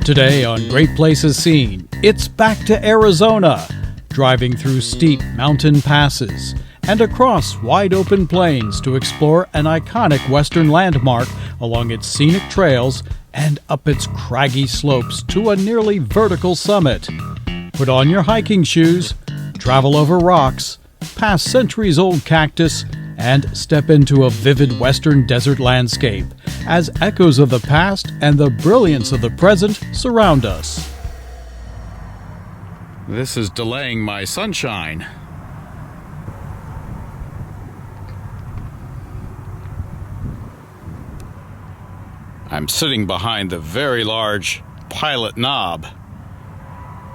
Today on Great Places Seen, it's back to Arizona, driving through steep mountain passes and across wide-open plains to explore an iconic western landmark along its scenic trails and up its craggy slopes to a nearly vertical summit. Put on your hiking shoes, travel over rocks, past centuries-old cactus, and step into a vivid western desert landscape as echoes of the past and the brilliance of the present surround us. This is delaying my sunshine. I'm sitting behind the very large pilot knob.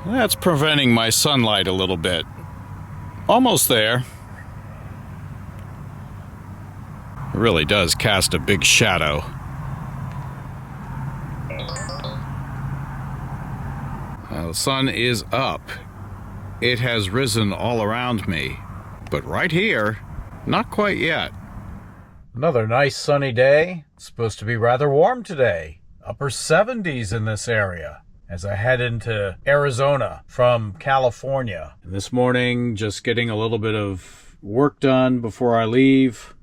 That's preventing my sunlight a little bit. Almost there. It really does cast a big shadow. The sun is up. It has risen all around me, but right here, not quite yet. Another nice sunny day. It's supposed to be rather warm today. Upper 70s in this area as I head into Arizona from California. And this morning, just getting a little bit of work done before I leave.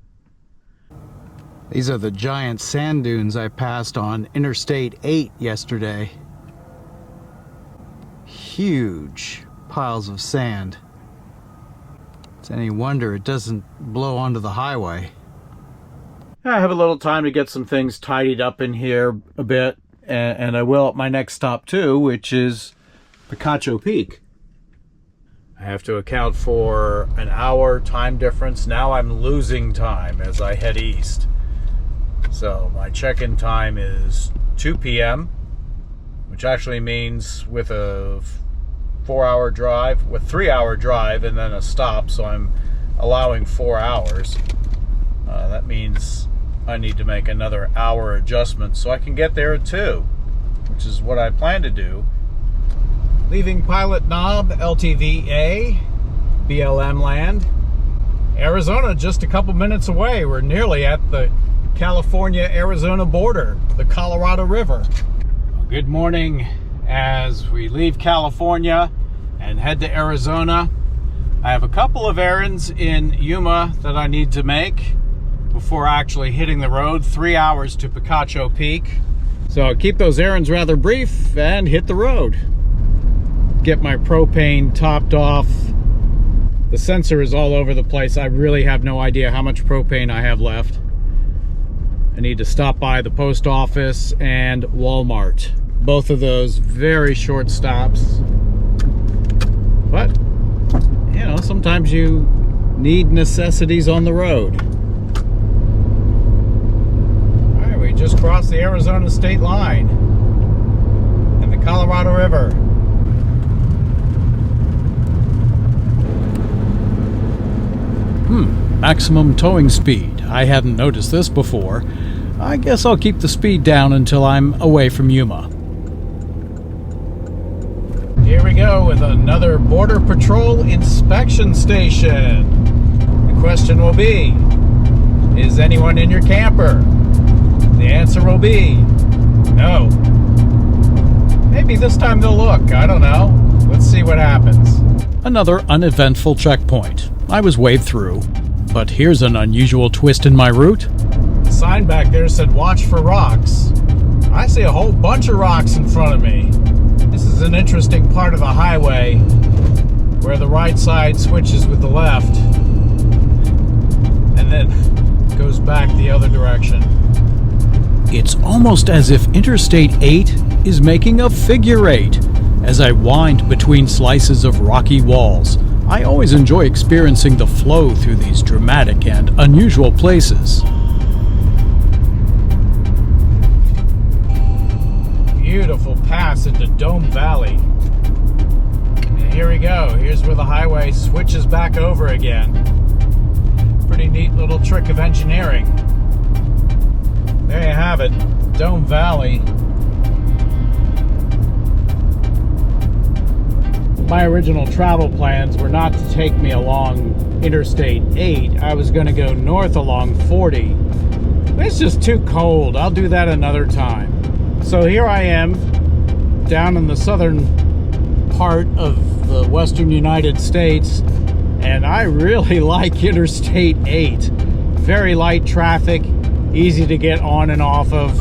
These are the giant sand dunes I passed on Interstate 8 yesterday. Huge piles of sand. It's any wonder it doesn't blow onto the highway. I have a little time to get some things tidied up in here a bit, and I will at my next stop too, which is Picacho Peak. I have to account for an hour time difference. Now I'm losing time as I head east. So my check-in time is 2 p.m., which actually means with a 4-hour drive, with 3-hour drive and then a stop, so I'm allowing 4 hours. That means I need to make another hour adjustment so I can get there at 2, which is what I plan to do. Leaving Pilot Knob, LTVA, BLM land. Arizona just a couple minutes away. We're nearly at the California-Arizona border, the Colorado River. Good morning. As we leave California and head to Arizona, I have a couple of errands in Yuma that I need to make before actually hitting the road. 3 hours to Picacho Peak. So I'll keep those errands rather brief and hit the road. Get my propane topped off. The sensor is all over the place. I really have no idea how much propane I have left. I need to stop by the post office and Walmart. Both of those very short stops. But, you know, sometimes you need necessities on the road. All right, we just crossed the Arizona state line and the Colorado River. Maximum towing speed. I hadn't noticed this before. I guess I'll keep the speed down until I'm away from Yuma. Here we go with another Border Patrol inspection station. The question will be, is anyone in your camper? The answer will be no. Maybe this time they'll look. I don't know. Let's see what happens. Another uneventful checkpoint. I was waved through. But here's an unusual twist in my route. The sign back there said watch for rocks. I see a whole bunch of rocks in front of me. This is an interesting part of the highway where the right side switches with the left and then goes back the other direction. It's almost as if Interstate 8 is making a figure 8 as I wind between slices of rocky walls. I always enjoy experiencing the flow through these dramatic and unusual places. Beautiful pass into Dome Valley. And here we go. Here's where the highway switches back over again. Pretty neat little trick of engineering. There you have it, Dome Valley. My original travel plans were not to take me along Interstate 8. I was going to go north along 40. It's just too cold. I'll do that another time. So here I am down in the southern part of the western United States, and I really like Interstate 8. Very light traffic, easy to get on and off of.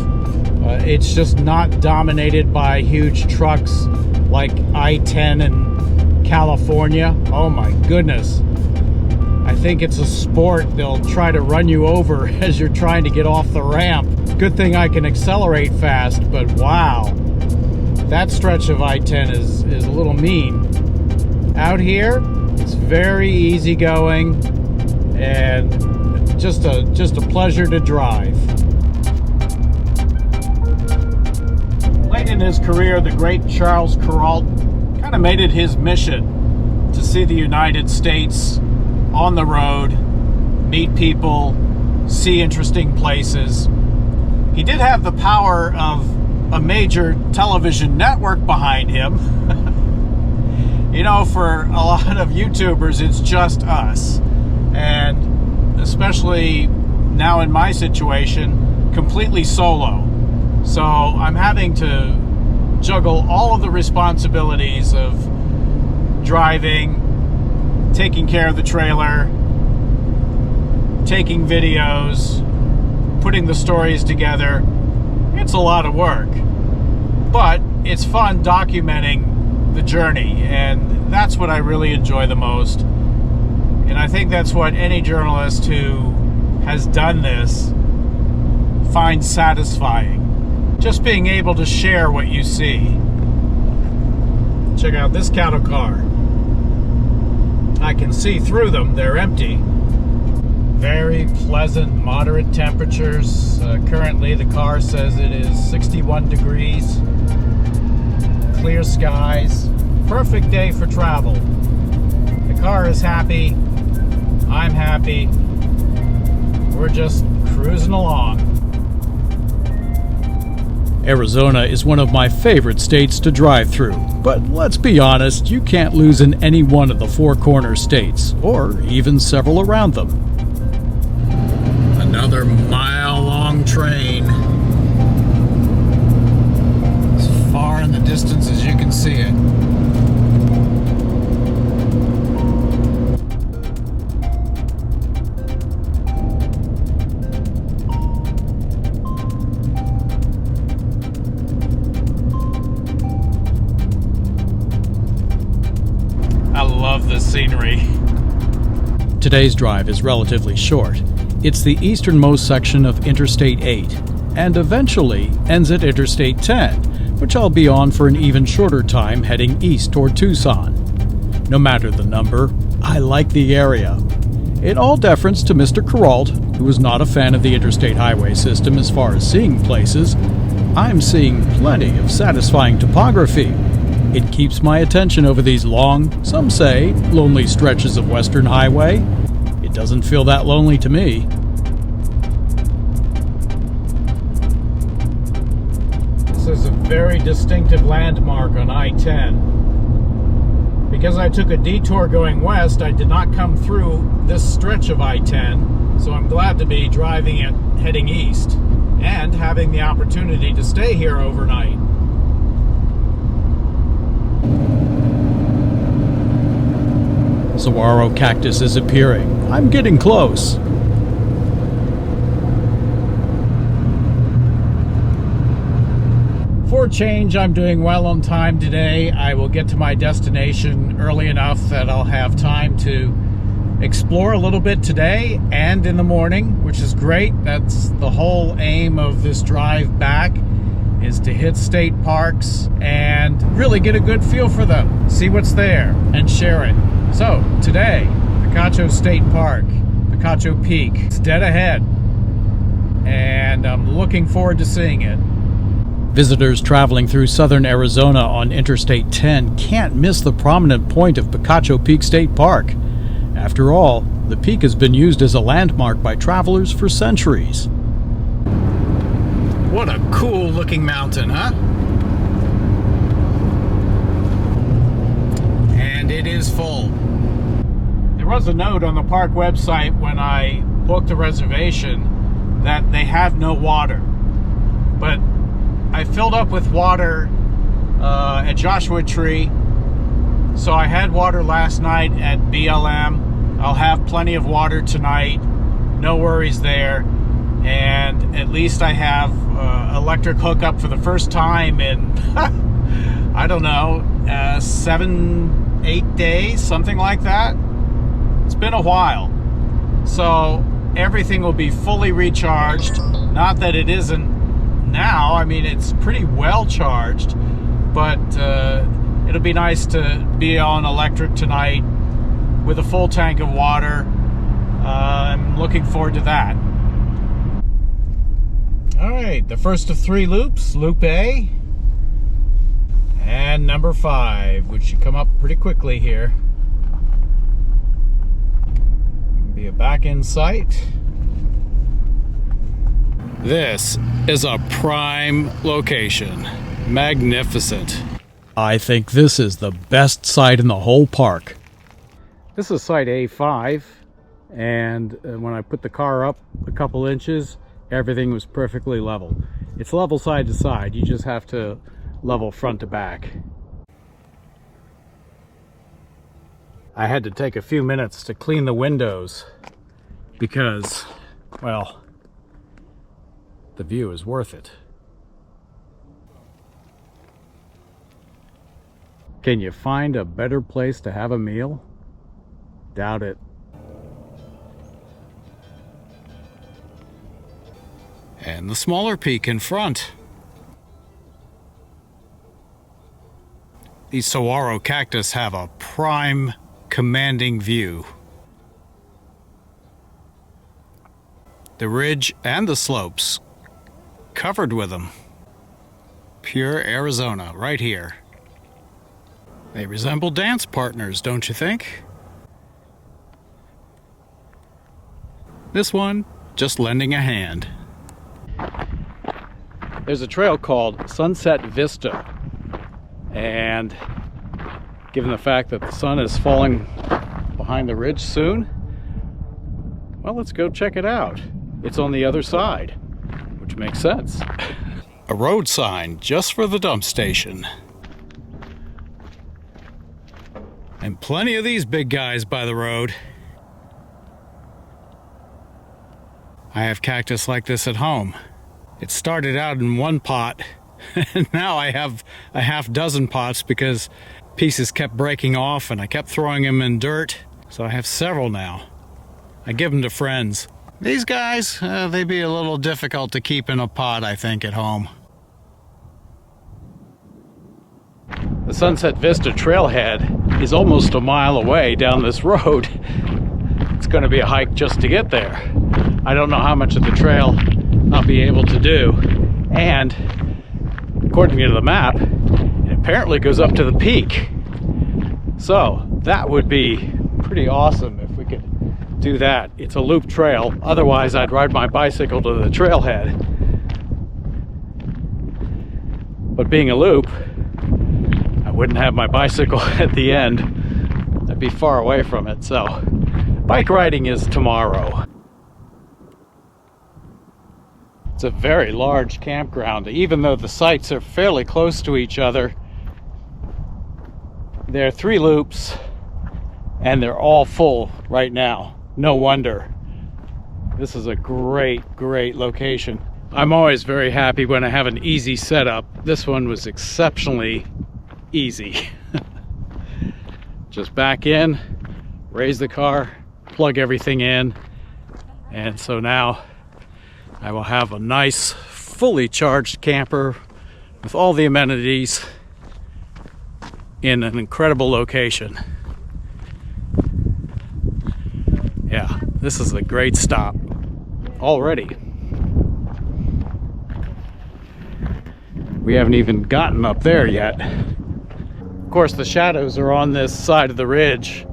It's just not dominated by huge trucks like I-10 in California. Oh my goodness. I think it's a sport. They'll try to run you over as you're trying to get off the ramp. Good thing I can accelerate fast, but wow. That stretch of I-10 is a little mean. Out here, it's very easygoing and just a pleasure to drive. Late in his career, the great Charles Kuralt kind of made it his mission to see the United States on the road, meet people, see interesting places. He did have the power of a major television network behind him. You know, for a lot of YouTubers, it's just us. And especially now in my situation, completely solo. So I'm having to juggle all of the responsibilities of driving, taking care of the trailer, taking videos, putting the stories together. It's a lot of work, but it's fun documenting the journey, and that's what I really enjoy the most. And I think that's what any journalist who has done this finds satisfying. Just being able to share what you see. Check out this cattle car. I can see through them, they're empty. Very pleasant, moderate temperatures. Currently the car says it is 61 degrees. Clear skies. Perfect day for travel. The car is happy. I'm happy. We're just cruising along. Arizona is one of my favorite states to drive through, but let's be honest, you can't lose in any one of the four corner states, or even several around them. Another mile-long train. As far in the distance as you can see it. I love this scenery. Today's drive is relatively short. It's the easternmost section of Interstate 8, and eventually ends at Interstate 10, which I'll be on for an even shorter time heading east toward Tucson. No matter the number, I like the area. In all deference to Mr. Kuralt, who is not a fan of the interstate highway system as far as seeing places, I'm seeing plenty of satisfying topography. It keeps my attention over these long, some say, lonely stretches of Western Highway. It doesn't feel that lonely to me. This is a very distinctive landmark on I-10. Because I took a detour going west, I did not come through this stretch of I-10, so I'm glad to be driving it heading east and having the opportunity to stay here overnight. Saguaro cactus is appearing. I'm getting close. For a change, I'm doing well on time today. I will get to my destination early enough that I'll have time to explore a little bit today and in the morning, which is great. That's the whole aim of this drive back, is to hit state parks and really get a good feel for them, see what's there, and share it. So, today, Picacho State Park, Picacho Peak. It's dead ahead, and I'm looking forward to seeing it. Visitors traveling through southern Arizona on Interstate 10 can't miss the prominent point of Picacho Peak State Park. After all, the peak has been used as a landmark by travelers for centuries. What a cool looking mountain, huh? And it is full. There was a note on the park website when I booked a reservation that they have no water. But I filled up with water at Joshua Tree. So I had water last night at BLM. I'll have plenty of water tonight. No worries there. And at least I have electric hookup for the first time in, I don't know, 7-8 days, something like that. It's been a while. So everything will be fully recharged. Not that it isn't now. I mean, it's pretty well charged, but it'll be nice to be on electric tonight with a full tank of water. I'm looking forward to that. All right, the first of 3 loops, Loop A, and number 5, which should come up pretty quickly here. Be a back in sight. This is a prime location. Magnificent. I think this is the best site in the whole park. This is site A5, and when I put the car up a couple inches, everything was perfectly level. It's level side to side. You just have to level front to back. I had to take a few minutes to clean the windows because, well, the view is worth it. Can you find a better place to have a meal? Doubt it. And the smaller peak in front. These saguaro cactus have a prime, commanding view. The ridge and the slopes covered with them. Pure Arizona right here. They resemble dance partners, don't you think? This one just lending a hand. There's a trail called Sunset Vista, and given the fact that the sun is falling behind the ridge soon, well, let's go check it out. It's on the other side, which makes sense. A road sign just for the dump station. And plenty of these big guys by the road. I have cactus like this at home. It started out in one pot, and now I have a half dozen pots because pieces kept breaking off and I kept throwing them in dirt. So I have several now. I give them to friends. These guys, they'd be a little difficult to keep in a pot, I think, at home. The Sunset Vista trailhead is almost a mile away down this road. It's going to be a hike just to get there. I don't know how much of the trail I'll be able to do, and according to the map, it apparently goes up to the peak. So that would be pretty awesome if we could do that. It's a loop trail. Otherwise, I'd ride my bicycle to the trailhead. But being a loop, I wouldn't have my bicycle at the end. I'd be far away from it. So bike riding is tomorrow. It's a very large campground. Even though the sites are fairly close to each other, there are 3 loops and they're all full right now. No wonder. This is a great location. I'm always very happy when I have an easy setup. This one was exceptionally easy. Just back in, raise the car, plug everything in, and so now I will have a nice, fully charged camper with all the amenities in an incredible location. Yeah, this is a great stop already. We haven't even gotten up there yet. Of course, the shadows are on this side of the ridge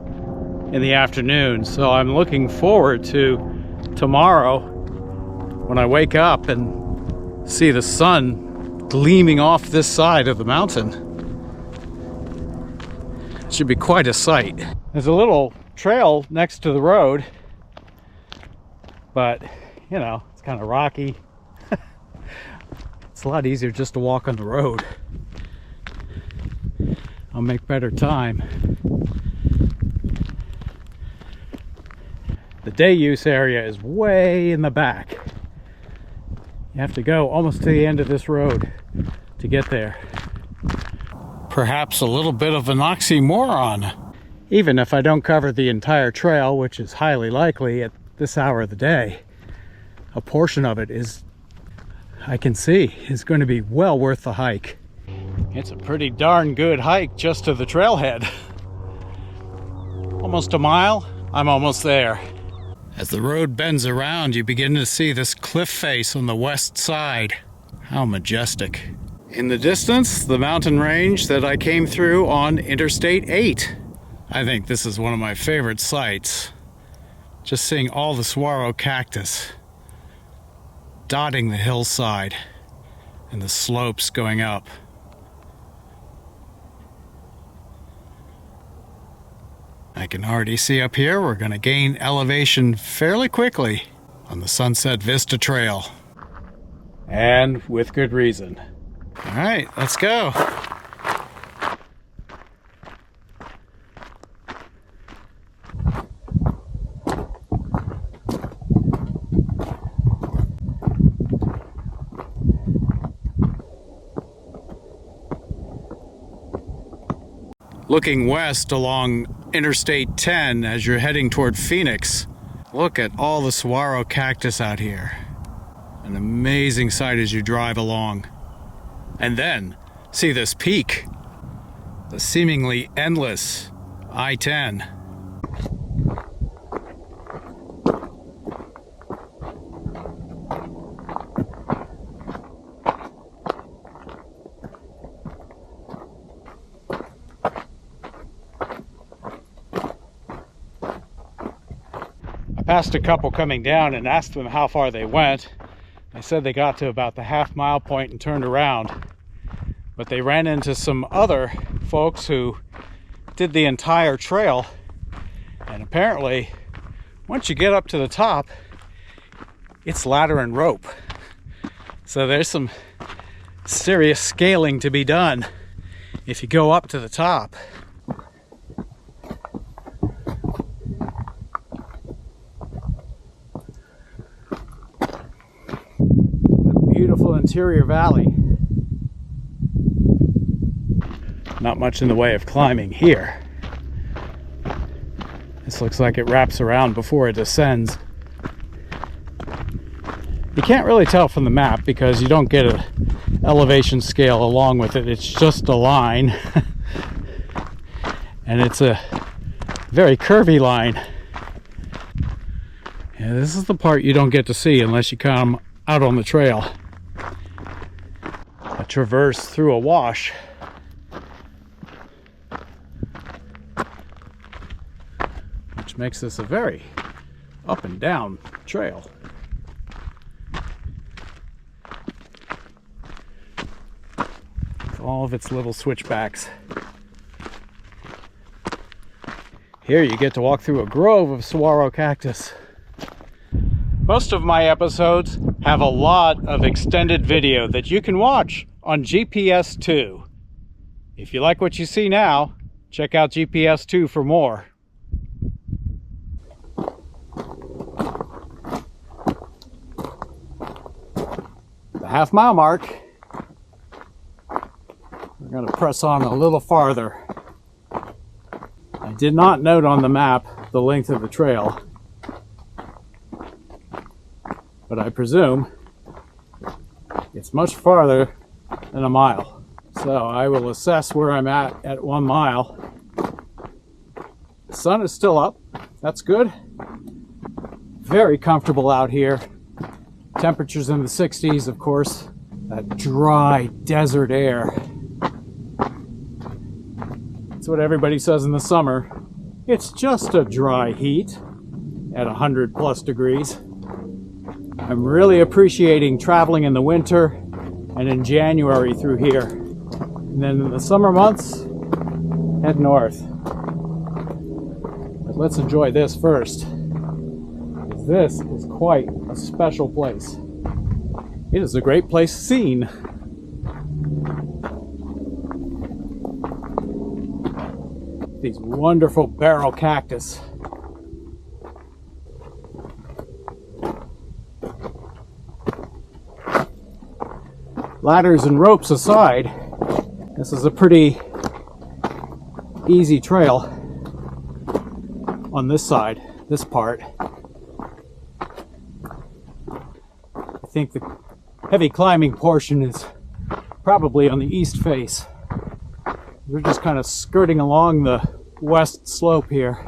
in the afternoon, so I'm looking forward to tomorrow when I wake up and see the sun gleaming off this side of the mountain. It should be quite a sight. There's a little trail next to the road, but you know, it's kind of rocky. It's a lot easier just to walk on the road. I'll make better time. The day use area is way in the back. You have to go almost to the end of this road to get there. Perhaps a little bit of an oxymoron. Even if I don't cover the entire trail, which is highly likely at this hour of the day, a portion of it is, I can see, is going to be well worth the hike. It's a pretty darn good hike just to the trailhead. Almost a mile, I'm almost there. As the road bends around, you begin to see this cliff face on the west side. How majestic. In the distance, the mountain range that I came through on Interstate 8. I think this is one of my favorite sights. Just seeing all the saguaro cactus dotting the hillside and the slopes going up. I can already see up here we're going to gain elevation fairly quickly on the Sunset Vista Trail. And with good reason. All right, let's go. Looking west along Interstate 10 as you're heading toward Phoenix, look at all the saguaro cactus out here. An amazing sight as you drive along. And then, see this peak, the seemingly endless I-10. I passed a couple coming down and asked them how far they went. They said they got to about the half-mile point and turned around. But they ran into some other folks who did the entire trail. And apparently, once you get up to the top, it's ladder and rope. So there's some serious scaling to be done if you go up to the top. Beautiful interior valley. Not much in the way of climbing here. This looks like it wraps around before it descends. You can't really tell from the map because you don't get an elevation scale along with it. It's just a line. And it's a very curvy line. Yeah, this is the part you don't get to see unless you come out on the trail. A traverse through a wash. Which makes this a very up and down trail. With all of its little switchbacks. Here you get to walk through a grove of saguaro cactus. Most of my episodes have a lot of extended video that you can watch on GPS 2. If you like what you see now, check out GPS 2 for more. The half-mile mark. We're going to press on a little farther. I did not note on the map the length of the trail, but I presume it's much farther than a mile. So I will assess where I'm at 1 mile. The sun is still up. That's good. Very comfortable out here. Temperatures in the 60s, of course. That dry desert air. That's what everybody says in the summer. It's just a dry heat at 100+ degrees. I'm really appreciating traveling in the winter and in January through here. And then in the summer months, head north. But let's enjoy this first. This is quite a special place. It is a great place seen. These wonderful barrel cactus. Ladders and ropes aside, this is a pretty easy trail on this side, this part. I think the heavy climbing portion is probably on the east face. We're just kind of skirting along the west slope here.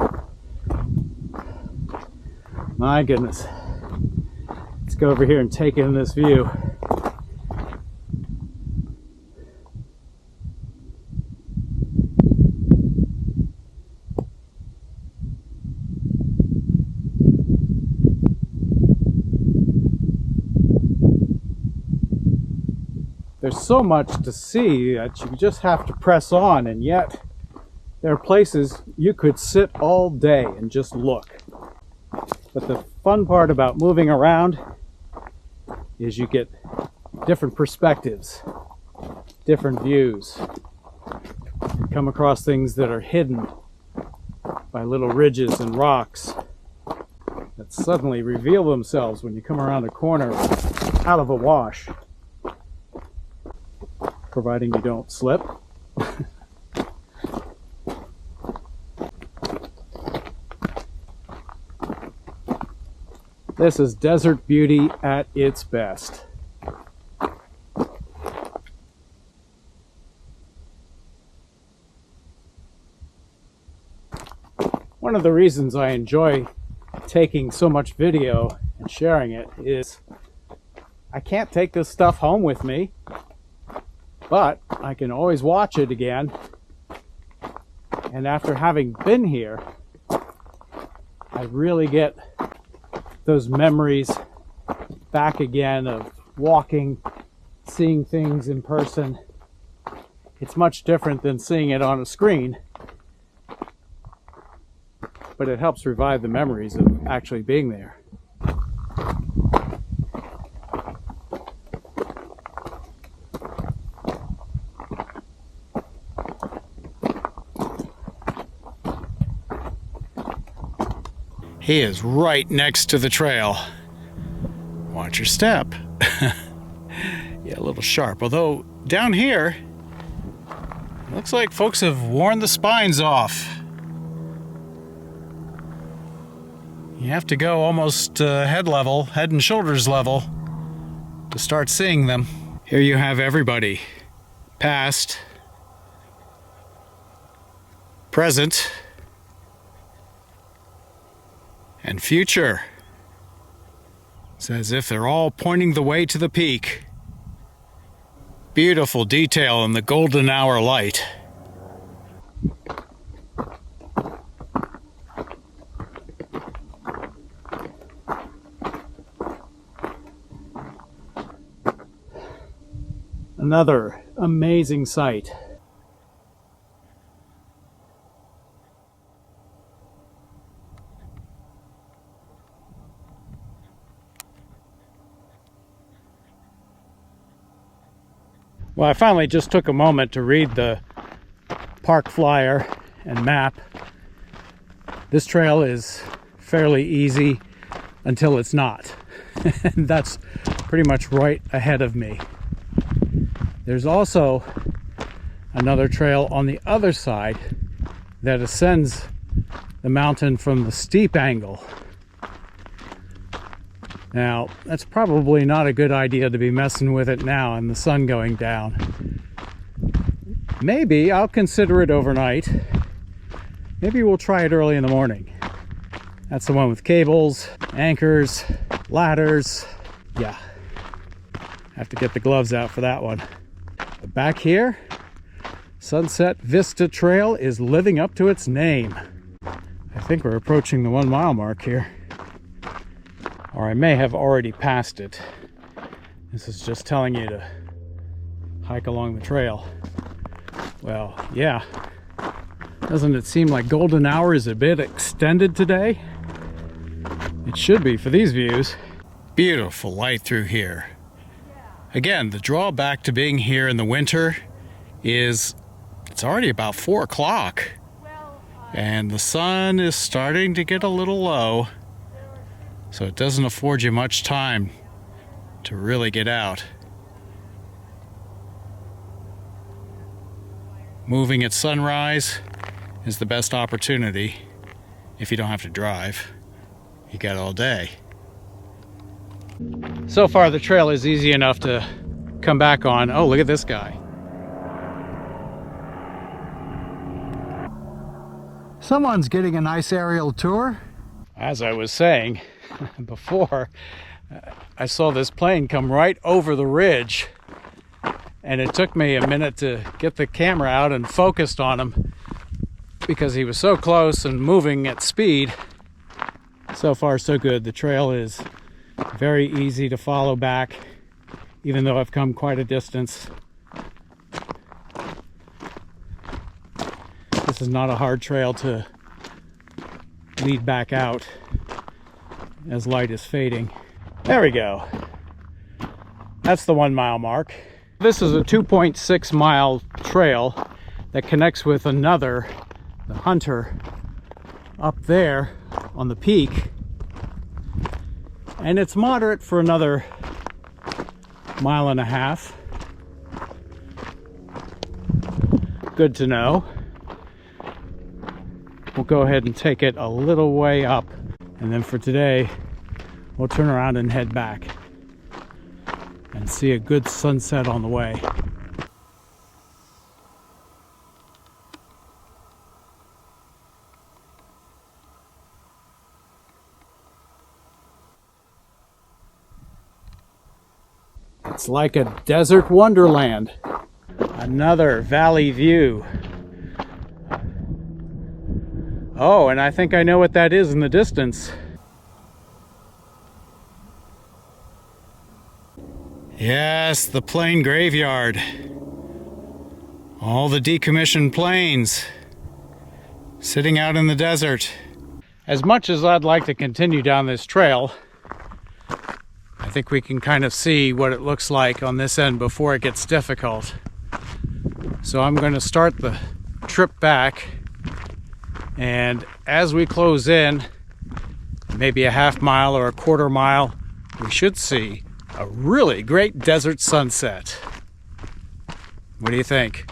My goodness. Let's go over here and take in this view. There's so much to see that you just have to press on, and yet there are places you could sit all day and just look. But the fun part about moving around is you get different perspectives, different views. You come across things that are hidden by little ridges and rocks that suddenly reveal themselves when you come around a corner out of a wash. Providing you don't slip. This is desert beauty at its best. One of the reasons I enjoy taking so much video and sharing it is I can't take this stuff home with me. But I can always watch it again, and after having been here, I really get those memories back again of walking, seeing things in person. It's much different than seeing it on a screen, but it helps revive the memories of actually being there. He is right next to the trail. Watch your step. Yeah, a little sharp. Although down here, it looks like folks have worn the spines off. You have to go almost head and shoulders level to start seeing them. Here you have everybody. Past, present, and future. It's as if they're all pointing the way to the peak. Beautiful detail in the golden hour light. Another amazing sight. Well, I finally just took a moment to read the park flyer and map. This trail is fairly easy until it's not. And that's pretty much right ahead of me. There's also another trail on the other side that ascends the mountain from the steep angle. Now, that's probably not a good idea to be messing with it now and the sun going down. Maybe I'll consider it overnight. Maybe we'll try it early in the morning. That's the one with cables, anchors, ladders. Yeah, have to get the gloves out for that one. But back here, Sunset Vista Trail is living up to its name. I think we're approaching the 1 mile mark here. Or I may have already passed it. This is just telling you to hike along the trail. Well, yeah. Doesn't it seem like golden hour is a bit extended today? It should be for these views. Beautiful light through here. Again, the drawback to being here in the winter is it's already about 4 o'clock. And the sun is starting to get a little low, so it doesn't afford you much time to really get out. Moving at sunrise is the best opportunity if you don't have to drive. You got all day. So far the trail is easy enough to come back on. Oh, look at this guy. Someone's getting a nice aerial tour. As I was saying before, I saw this plane come right over the ridge, and it took me a minute to get the camera out and focused on him because he was so close and moving at speed. So far so good. The trail is very easy to follow back, even though I've come quite a distance. This is not a hard trail to lead back out as light is fading. There we go. That's the 1 mile mark. This is a 2.6 mile trail that connects with another, the Hunter, up there on the peak. And it's moderate for another 1.5 miles. Good to know. We'll go ahead and take it a little way up, and then for today we'll turn around and head back and see a good sunset on the way. It's like a desert wonderland. Another valley view. Oh, and I think I know what that is in the distance. Yes, the plane graveyard. All the decommissioned planes sitting out in the desert. As much as I'd like to continue down this trail, I think we can kind of see what it looks like on this end before it gets difficult. So I'm going to start the trip back, and as we close in, maybe a 1/2 mile or a 1/4 mile, we should see a really great desert sunset. What do you think?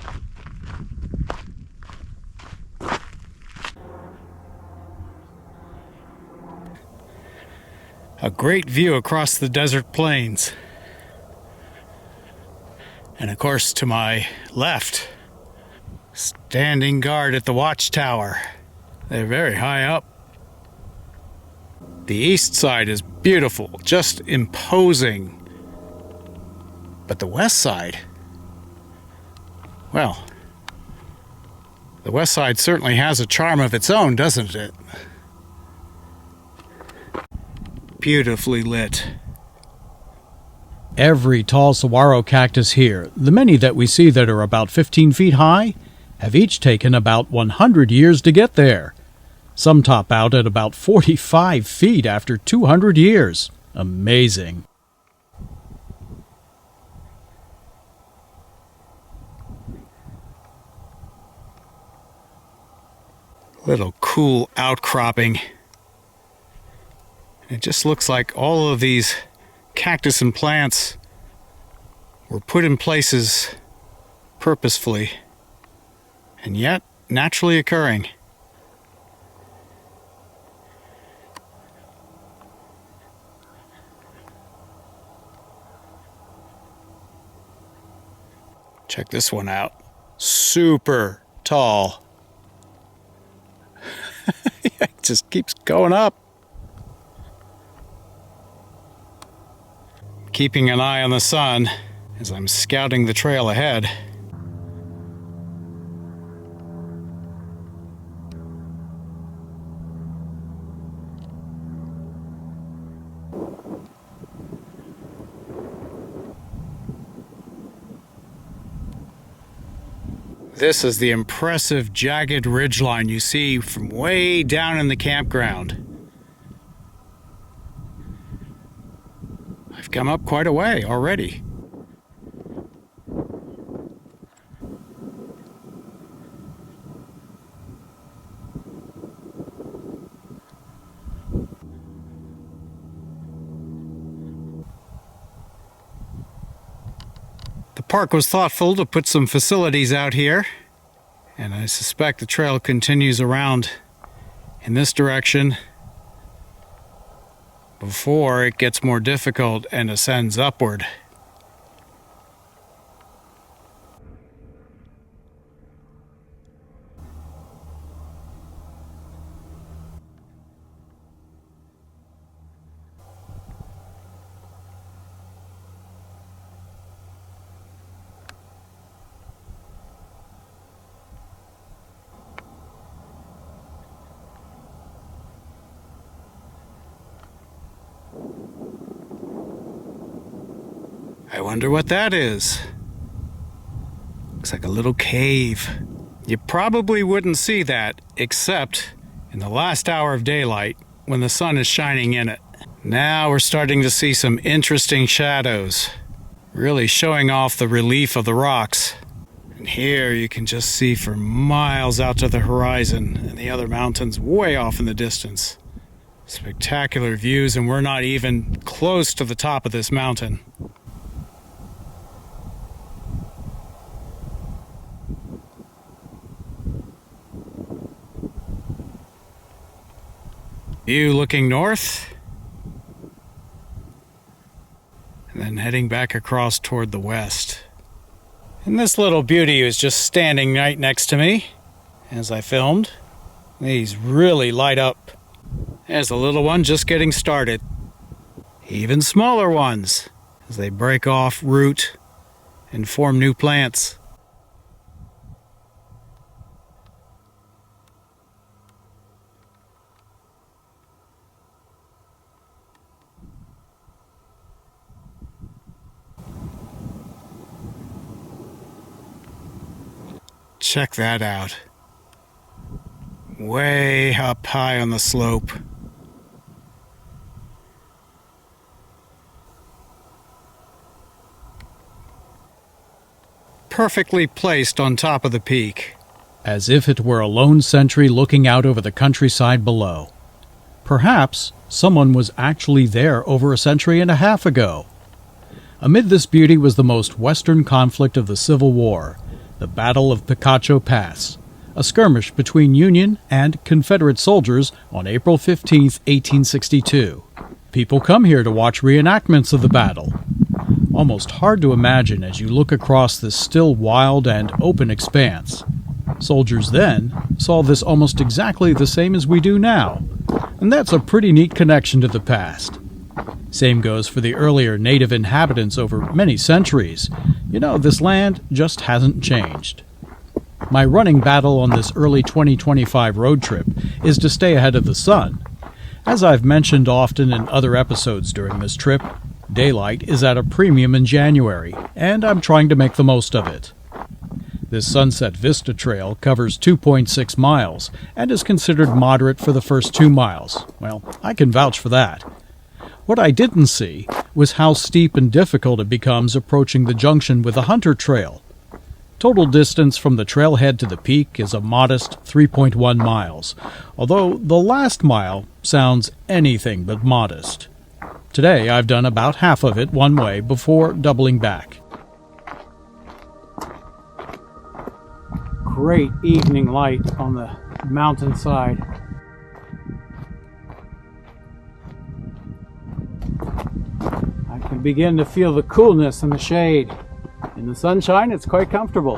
A great view across the desert plains. And of course, to my left, standing guard at the watchtower. They're very high up. The east side is beautiful, just imposing. But the west side, well, the west side certainly has a charm of its own, doesn't it? Beautifully lit. Every tall saguaro cactus here, the many that we see that are about 15 feet high, have each taken about 100 years to get there. Some top out at about 45 feet after 200 years. Amazing. Little cool outcropping. It just looks like all of these cactus and plants were put in places purposefully, and yet naturally occurring. Check this one out. Super tall. It just keeps going up. Keeping an eye on the sun as I'm scouting the trail ahead. This is the impressive jagged ridgeline you see from way down in the campground. I've come up quite a way already. park was thoughtful to put some facilities out here, and I suspect the trail continues around in this direction before it gets more difficult and ascends upward. I wonder what that is. Looks like a little cave. You probably wouldn't see that except in the last hour of daylight when the sun is shining in it. Now we're starting to see some interesting shadows, really showing off the relief of the rocks. And here you can just see for miles out to the horizon and the other mountains way off in the distance. Spectacular views, and we're not even close to the top of this mountain. View looking north, and then heading back across toward the west. And this little beauty was just standing right next to me as I filmed. These really light up. There's a little one just getting started. Even smaller ones as they break off root and form new plants. Check that out. Way up high on the slope. Perfectly placed on top of the peak, as if it were a lone sentry looking out over the countryside below. Perhaps someone was actually there over a century and a half ago. Amid this beauty was the most western conflict of the Civil War, the Battle of Picacho Pass, a skirmish between Union and Confederate soldiers on April 15, 1862. People come here to watch reenactments of the battle. Almost hard to imagine as you look across this still wild and open expanse. Soldiers then saw this almost exactly the same as we do now, and that's a pretty neat connection to the past. Same goes for the earlier native inhabitants over many centuries. You know, this land just hasn't changed. My running battle on this early 2025 road trip is to stay ahead of the sun. As I've mentioned often in other episodes during this trip, daylight is at a premium in January, and I'm trying to make the most of it. This Sunset Vista Trail covers 2.6 miles and is considered moderate for the first 2 miles. Well, I can vouch for that. What I didn't see was how steep and difficult it becomes approaching the junction with the Hunter Trail. Total distance from the trailhead to the peak is a modest 3.1 miles, although the last mile sounds anything but modest. Today I've done about half of it one way before doubling back. Great evening light on the mountainside. I can begin to feel the coolness in the shade. In the sunshine, it's quite comfortable.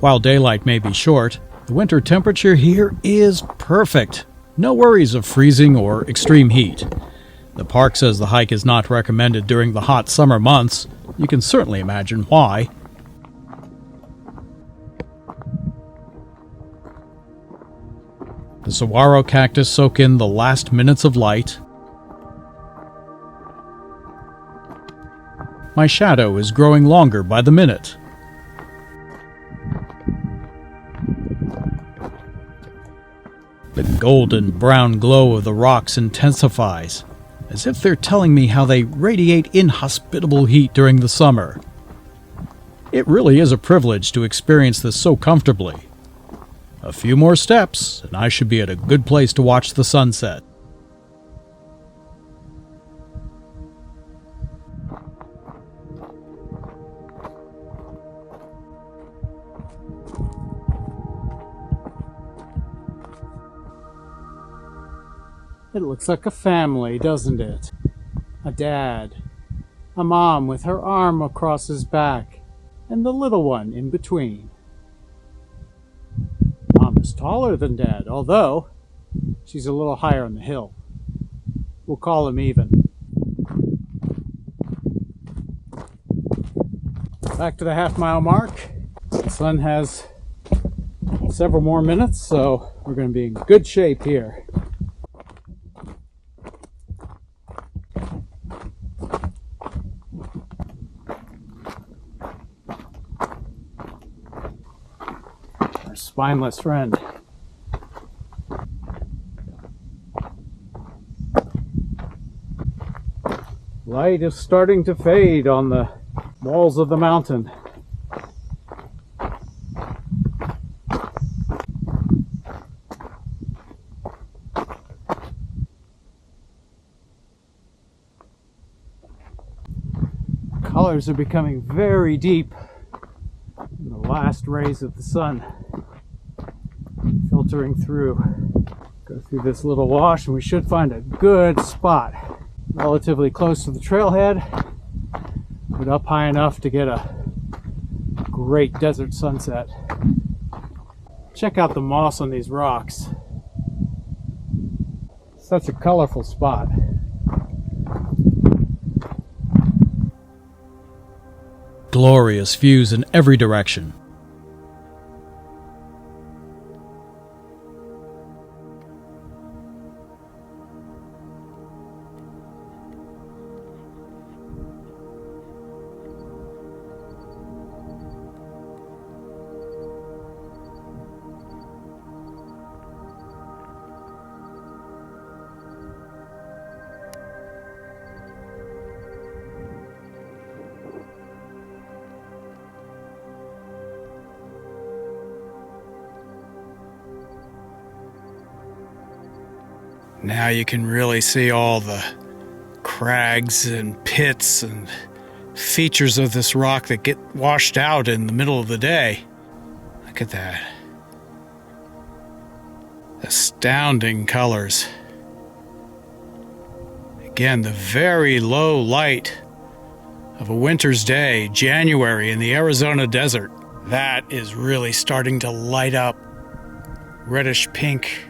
While daylight may be short, the winter temperature here is perfect. No worries of freezing or extreme heat. The park says the hike is not recommended during the hot summer months. You can certainly imagine why. The saguaro cactus soak in the last minutes of light. My shadow is growing longer by the minute. The golden brown glow of the rocks intensifies, as if they're telling me how they radiate inhospitable heat during the summer. It really is a privilege to experience this so comfortably. A few more steps, and I should be at a good place to watch the sunset. It looks like a family, doesn't it? A dad, a mom with her arm across his back, and the little one in between. Mom is taller than Dad, although she's a little higher on the hill. We'll call him even. Back to the half-mile mark. The sun has several more minutes, so we're going to be in good shape here. Our spineless friend. Light is starting to fade on the walls of the mountain. Colors are becoming very deep in the last rays of the sun filtering through. Go through this little wash and we should find a good spot relatively close to the trailhead, but up high enough to get a great desert sunset. Check out the moss on these rocks. Such a colorful spot. Glorious views in every direction. Now you can really see all the crags and pits and features of this rock that get washed out in the middle of the day. Look at that. Astounding colors. Again, the very low light of a winter's day, January in the Arizona desert. That is really starting to light up. Reddish pink.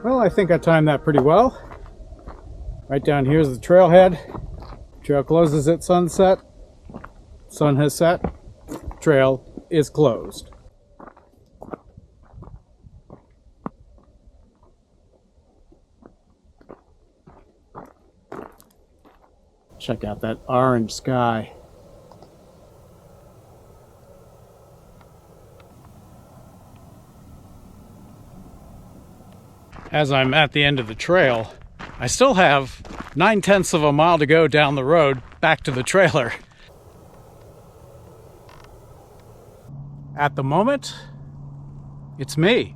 Well, I think I timed that pretty well. Right down here is the trailhead. Trail closes at sunset. Sun has set. Trail is closed. Check out that orange sky. As I'm at the end of the trail, I still have 9/10 of a mile to go down the road back to the trailer. At the moment, it's me.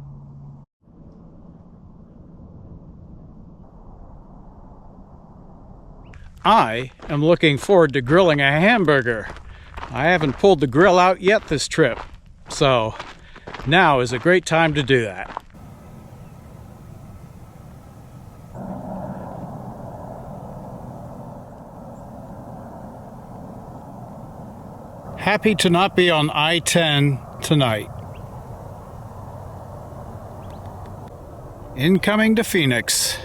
I am looking forward to grilling a hamburger. I haven't pulled the grill out yet this trip, so now is a great time to do that. Happy to not be on I-10 tonight. Incoming to Phoenix.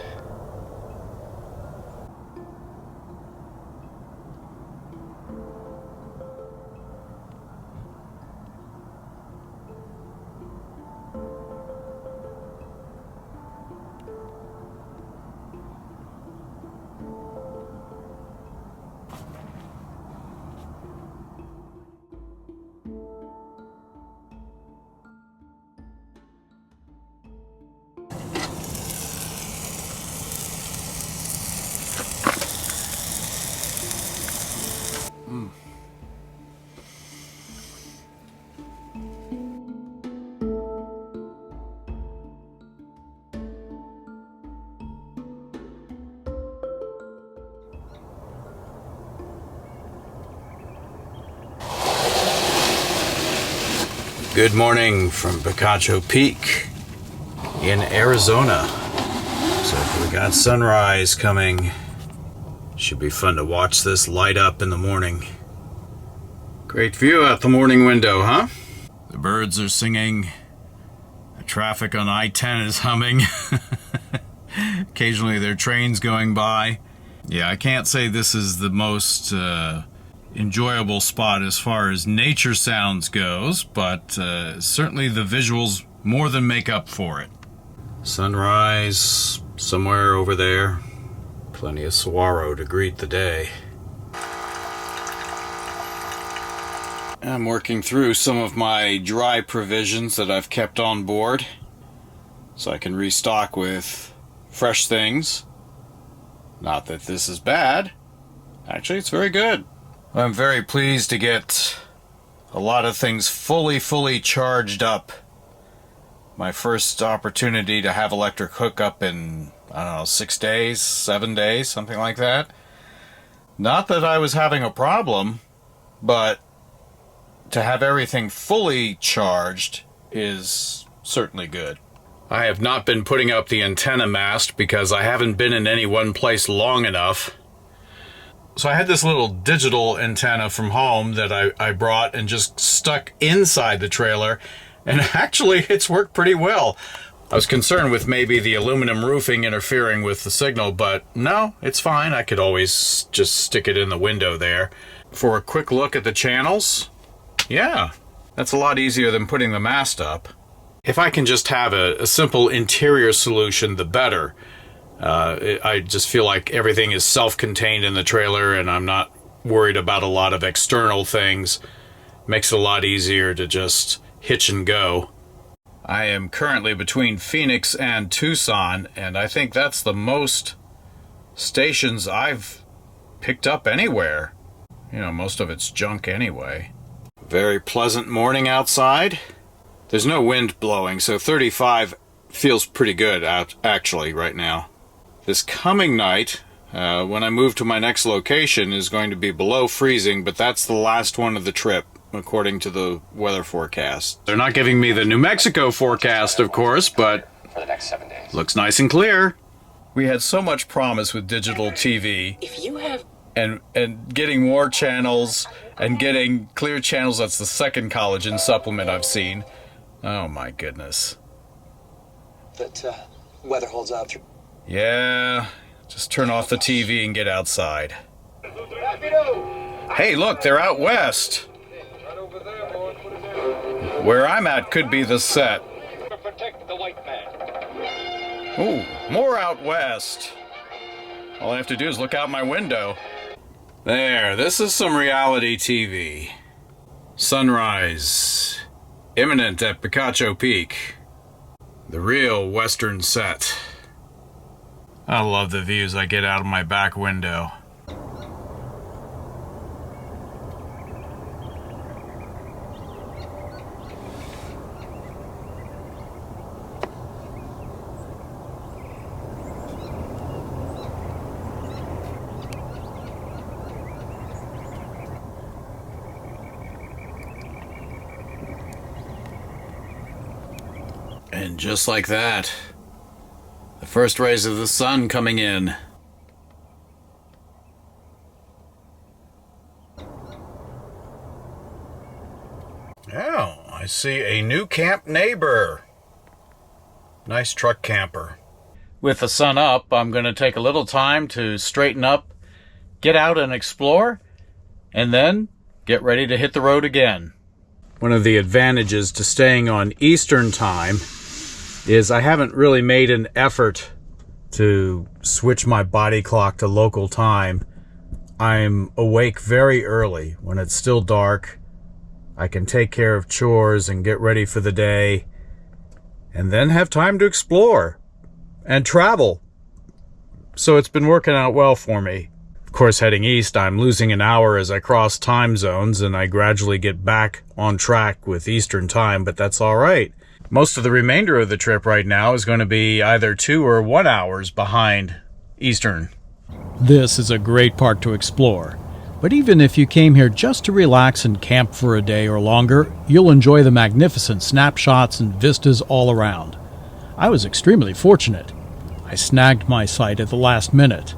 Good morning from Picacho Peak in Arizona. So we got sunrise coming. Should be fun to watch this light up in the morning. Great view out the morning window, huh? The birds are singing. The traffic on I-10 is humming. Occasionally there are trains going by. Yeah, I can't say this is the most enjoyable spot as far as nature sounds goes, but certainly the visuals more than make up for it. Sunrise somewhere over there. Plenty of saguaro to greet the day. I'm working through some of my dry provisions that I've kept on board so I can restock with fresh things. Not that this is bad. Actually, it's very good. I'm very pleased to get a lot of things fully charged up. My first opportunity to have electric hookup in, I don't know, 6 days, 7 days, something like that. Not that I was having a problem, but to have everything fully charged is certainly good. I have not been putting up the antenna mast because I haven't been in any one place long enough. So I had this little digital antenna from home that I brought and just stuck inside the trailer, and actually it's worked pretty well. I was concerned with maybe the aluminum roofing interfering with the signal, but no, it's fine. I could always just stick it in the window there. For a quick look at the channels, yeah, that's a lot easier than putting the mast up. If I can just have a simple interior solution, the better. I just feel like everything is self-contained in the trailer and I'm not worried about a lot of external things. Makes it a lot easier to just hitch and go. I am currently between Phoenix and Tucson, and I think that's the most stations I've picked up anywhere. You know, most of it's junk anyway. Very pleasant morning outside. There's no wind blowing, so 35 feels pretty good out actually right now. This coming night, when I move to my next location, is going to be below freezing, but that's the last one of the trip, according to the weather forecast. They're not giving me the New Mexico forecast, of course, but for the next 7 days. Looks nice and clear. We had so much promise with digital TV. If you have and getting more channels and getting clear channels. That's the second collagen supplement I've seen. Oh my goodness. That weather holds out through. Yeah, just turn off the TV and get outside. Hey, look, they're out west. Where I'm at could be the set. Ooh, more out west. All I have to do is look out my window. There, this is some reality TV. Sunrise. Imminent at Picacho Peak. The real western set. I love the views I get out of my back window. And just like that, the first rays of the sun coming in. Oh, I see a nucamp neighbor. Nice truck camper. With the sun up, I'm going to take a little time to straighten up, get out and explore, and then get ready to hit the road again. One of the advantages to staying on Eastern time is I haven't really made an effort to switch my body clock to local time. I'm awake very early when it's still dark. I can take care of chores and get ready for the day, and then have time to explore and travel. So it's been working out well for me. Of course, heading east, I'm losing an hour as I cross time zones and I gradually get back on track with Eastern time, but that's all right. Most of the remainder of the trip right now is going to be either 2 or 1 hours behind Eastern. This is a great park to explore, but even if you came here just to relax and camp for a day or longer, you'll enjoy the magnificent snapshots and vistas all around. I was extremely fortunate. I snagged my site at the last minute.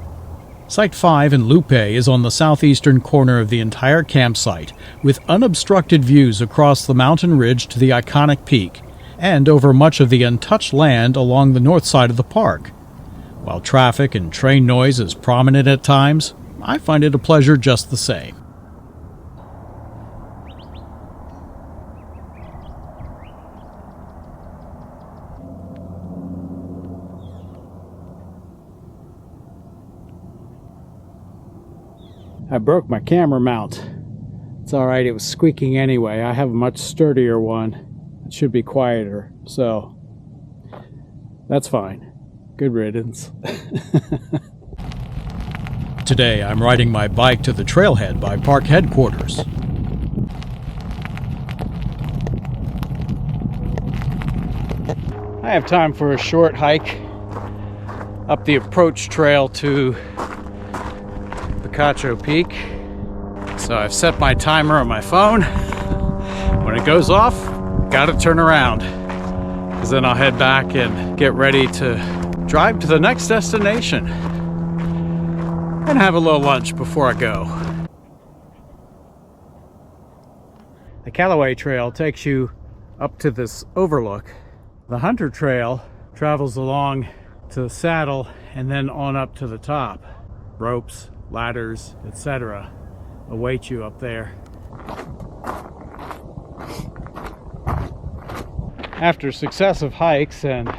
Site 5 in Lupe is on the southeastern corner of the entire campsite, with unobstructed views across the mountain ridge to the iconic peak, and over much of the untouched land along the north side of the park. While traffic and train noise is prominent at times, I find it a pleasure just the same. I broke my camera mount. It's alright, it was squeaking anyway. I have a much sturdier one. It should be quieter, so that's fine. Good riddance. Today I'm riding my bike to the trailhead by park headquarters. I have time for a short hike up the approach trail to Picacho Peak. So I've set my timer on my phone. When it goes off, gotta turn around, because then I'll head back and get ready to drive to the next destination and have a little lunch before I go. The Calloway Trail takes you up to this overlook. The Hunter Trail travels along to the saddle and then on up to the top. Ropes, ladders, etc. await you up there. After successive hikes and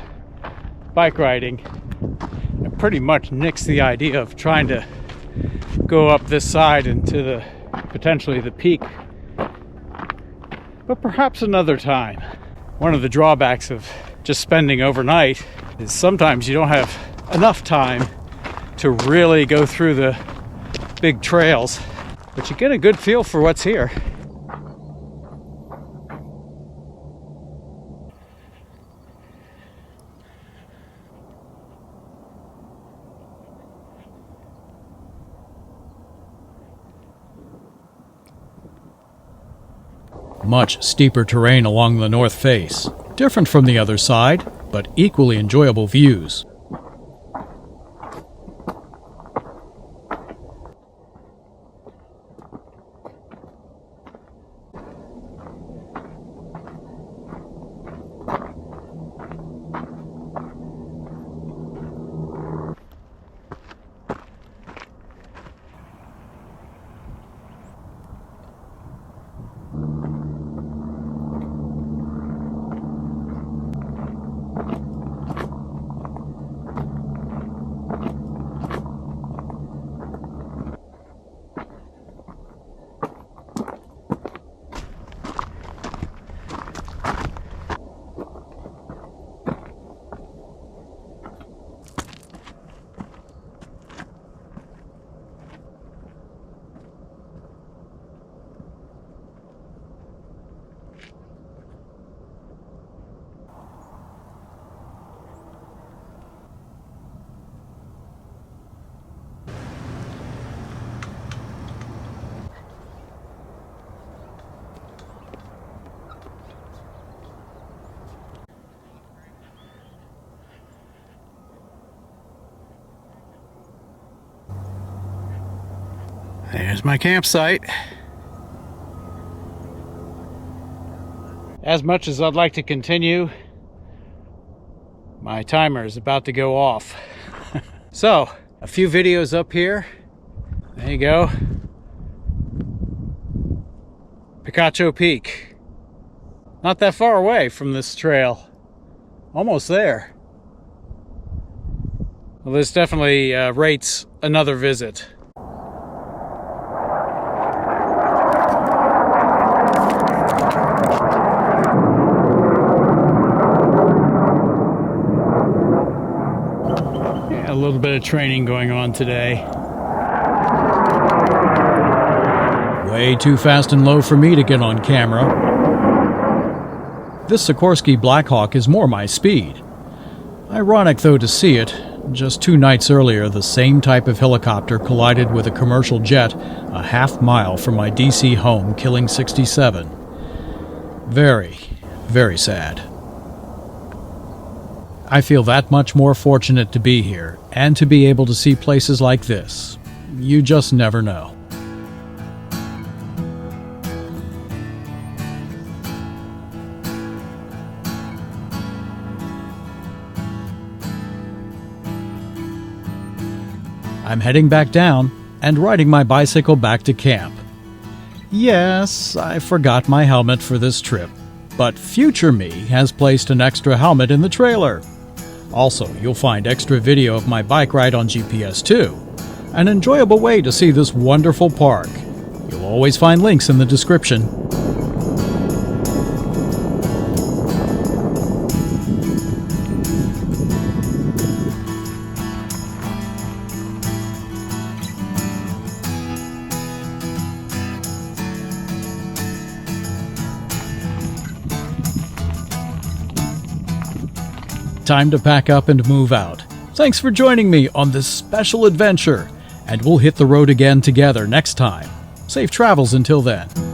bike riding, I pretty much nixed the idea of trying to go up this side into the potentially the peak, but perhaps another time. One of the drawbacks of just spending overnight is sometimes you don't have enough time to really go through the big trails, but you get a good feel for what's here. Much steeper terrain along the north face, different from the other side, but equally enjoyable views. There's my campsite. As much as I'd like to continue, my timer is about to go off. So, a few videos up here. There you go. Picacho Peak. Not that far away from this trail. Almost there. Well, this definitely rates another visit. A little bit of training going on today. Way too fast and low for me to get on camera. This Sikorsky Blackhawk is more my speed. Ironic though to see it, just 2 nights earlier the same type of helicopter collided with a commercial jet a half-mile from my DC home, killing 67. Very, very sad. I feel that much more fortunate to be here and to be able to see places like this. You just never know. I'm heading back down and riding my bicycle back to camp. Yes, I forgot my helmet for this trip, but future me has placed an extra helmet in the trailer. Also, you'll find extra video of my bike ride on GPS too. An enjoyable way to see this wonderful park. You'll always find links in the description. Time to pack up and move out. Thanks for joining me on this special adventure, and we'll hit the road again together next time. Safe travels until then.